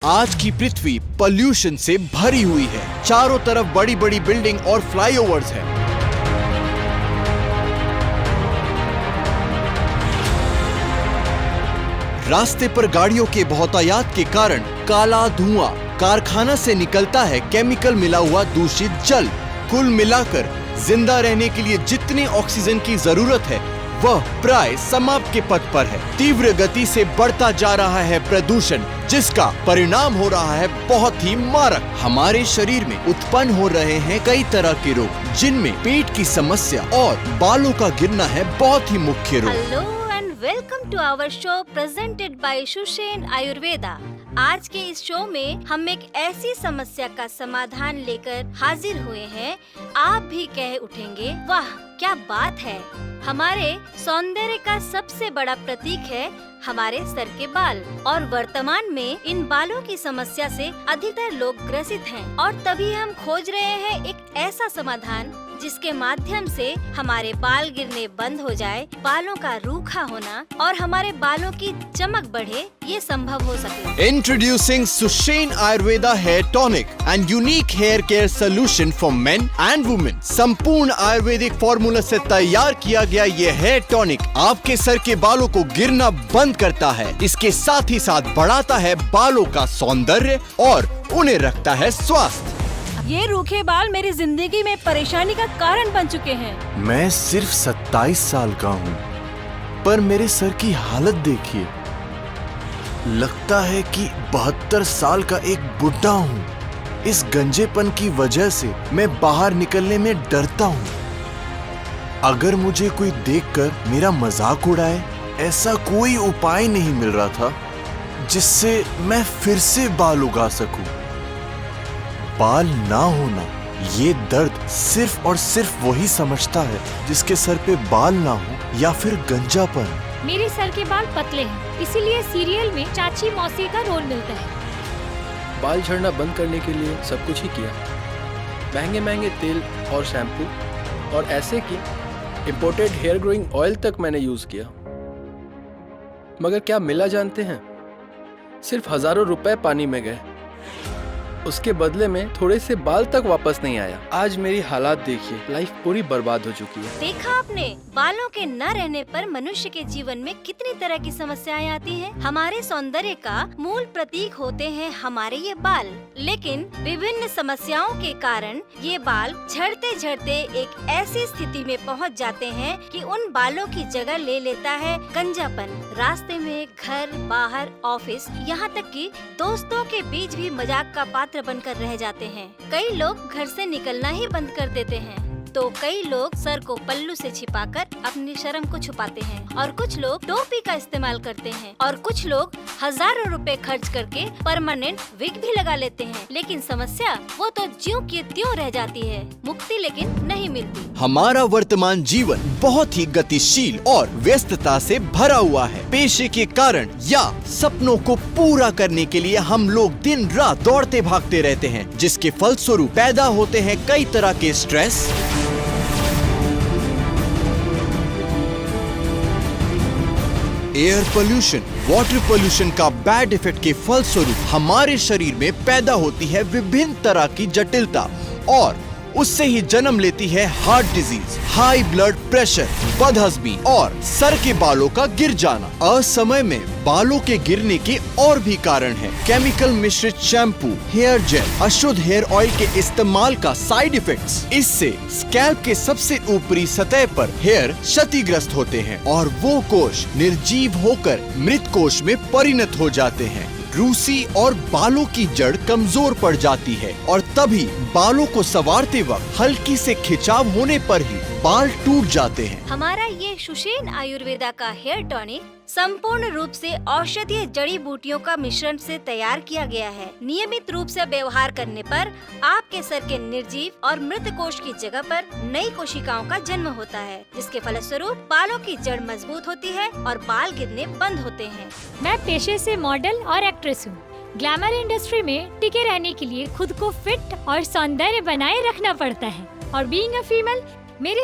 आज की पृथ्वी पॉल्यूशन से भरी हुई है। चारों तरफ बड़ी बड़ी बिल्डिंग और फ्लाईओवर्स हैं। रास्ते पर गाड़ियों के बहुतायात के कारण काला धुआं, कारखाना से निकलता है केमिकल मिला हुआ दूषित जल। कुल मिलाकर जिंदा रहने के लिए जितनी ऑक्सीजन की जरूरत है वह प्राय समाप्त के पथ पर है। तीव्र गति से बढ़ता जा रहा है प्रदूषण, जिसका परिणाम हो रहा है बहुत ही मारक। हमारे शरीर में उत्पन्न हो रहे हैं कई तरह के रोग, जिनमें पेट की समस्या और बालों का गिरना है बहुत ही मुख्य रोग। Hello and welcome to our show presented by Sushen Ayurveda. आज के इस शो में हम एक ऐसी समस्या का समाधान लेकर हाजिर हुए हैं, आप भी कह उठेंगे वाह क्या बात है। हमारे सौंदर्य का सबसे बड़ा प्रतीक है हमारे सर के बाल, और वर्तमान में इन बालों की समस्या से अधिकतर लोग ग्रसित हैं। और तभी हम खोज रहे हैं एक ऐसा समाधान जिसके माध्यम से हमारे बाल गिरने बंद हो जाए, बालों का रूखा होना और हमारे बालों की चमक बढ़े, ये संभव हो सके। Introducing Sushen Ayurveda hair tonic and unique hair care solution for men and women. संपूर्ण आयुर्वेदिक फॉर्मूला से तैयार किया गया ये हेयर टॉनिक आपके सर के बालों को गिरना बंद करता है। इसके साथ ही साथ बढ़ाता है बालों का सौंदर्य और उन्हें रखता है स्वस्थ। ये रूखे बाल मेरी जिंदगी में परेशानी का कारण बन चुके हैं। मैं सिर्फ 27 साल का हूँ, पर मेरे सर की हालत देखिए। लगता है कि 72 साल का एक बुढ़ा हूँ। इस गंजेपन की वजह से मैं बाहर निकलने में डरता हूँ। अगर मुझे कोई देखकर मेरा मजाक उड़ाए, ऐसा कोई उपाय नहीं मिल रहा था जिससे मैं फिर से बाल उगा सकूं। बाल ना होना, ये दर्द सिर्फ और सिर्फ वही समझता है जिसके सर पे बाल ना हो या फिर गंजापन। मेरे सर के बाल पतले हैं, इसीलिए सीरियल में चाची मौसी का रोल मिलता है। बाल झड़ना बंद करने के लिए सब कुछ ही किया, महंगे महंगे तेल और शैम्पू और ऐसे कि इम्पोर्टेड हेयर ग्रोइंग ऑयल तक मैंने यूज किया, मगर क्या मिला जानते हैं? सिर्फ हजारों रुपए पानी में गए। उसके बदले में थोड़े से बाल तक वापस नहीं आया। आज मेरी हालात देखिए, लाइफ पूरी बर्बाद हो चुकी है। देखा आपने, बालों के न रहने पर मनुष्य के जीवन में कितनी तरह की समस्याएं आती हैं। हमारे सौंदर्य का मूल प्रतीक होते हैं हमारे ये बाल, लेकिन विभिन्न समस्याओं के कारण ये बाल झड़ते झड़ते एक ऐसी स्थिति में पहुंच जाते हैं कि उन बालों की जगह ले लेता है गंजापन। रास्ते में, घर, बाहर, ऑफिस, यहाँ तक कि दोस्तों के बीच भी मजाक का पात्र बनकर रह जाते हैं। कई लोग घर से निकलना ही बंद कर देते हैं, तो कई लोग सर को पल्लू से छिपाकर अपनी शर्म को छुपाते हैं, और कुछ लोग टोपी का इस्तेमाल करते हैं, और कुछ लोग हजारों रुपए खर्च करके परमानेंट विग भी लगा लेते हैं। लेकिन समस्या वो तो ज्यों की त्यों रह जाती है, मुक्ति लेकिन नहीं मिलती। हमारा वर्तमान जीवन बहुत ही गतिशील और व्यस्तता से भरा हुआ है। पेशे के कारण या सपनों को पूरा करने के लिए हम लोग दिन रात दौड़ते भागते रहते हैं, जिसके फलस्वरूप पैदा होते हैं कई तरह के stress, air pollution, water pollution का बैड इफेक्ट के फलस्वरूप हमारे शरीर में पैदा होती है विभिन्न तरह की जटिलता, और उससे ही जन्म लेती है heart disease, high blood pressure, बदहजमी और सर के बालों का गिर जाना। असमय में बालों के गिरने के और भी कारण हैं। केमिकल मिश्रित शैम्पू, हेयर जेल, अशुद्ध हेयर ऑयल के इस्तेमाल का साइड इफेक्ट्स। इससे स्कैल्प के सबसे ऊपरी सतह पर हेयर क्षतिग्रस्त होते हैं और वो कोश निर्जीव होकर मृत कोश में परिणत हो जाते हैं। रूसी और बालों की जड़ कमजोर पड़ जाती है, और तभी बालों को संवारते वक्त हल्की से खिंचाव होने पर ही बाल टूट जाते हैं। हमारा ये सुषेण आयुर्वेदा का हेयर टॉनिक संपूर्ण रूप से औषधीय जड़ी बूटियों का मिश्रण से तैयार किया गया है। नियमित रूप से व्यवहार करने पर आपके सर के निर्जीव और मृत कोश की जगह पर नई कोशिकाओं का जन्म होता है, जिसके फलस्वरूप बालों की जड़ मजबूत होती है और बाल गिरने बंद होते हैं। मैं पेशे से मॉडल और एक्ट्रेस हूँ। ग्लैमर इंडस्ट्री में टिके रहने के लिए खुद को फिट और सौंदर्य बनाए रखना पड़ता है, और बीइंग अ फीमेल मेरे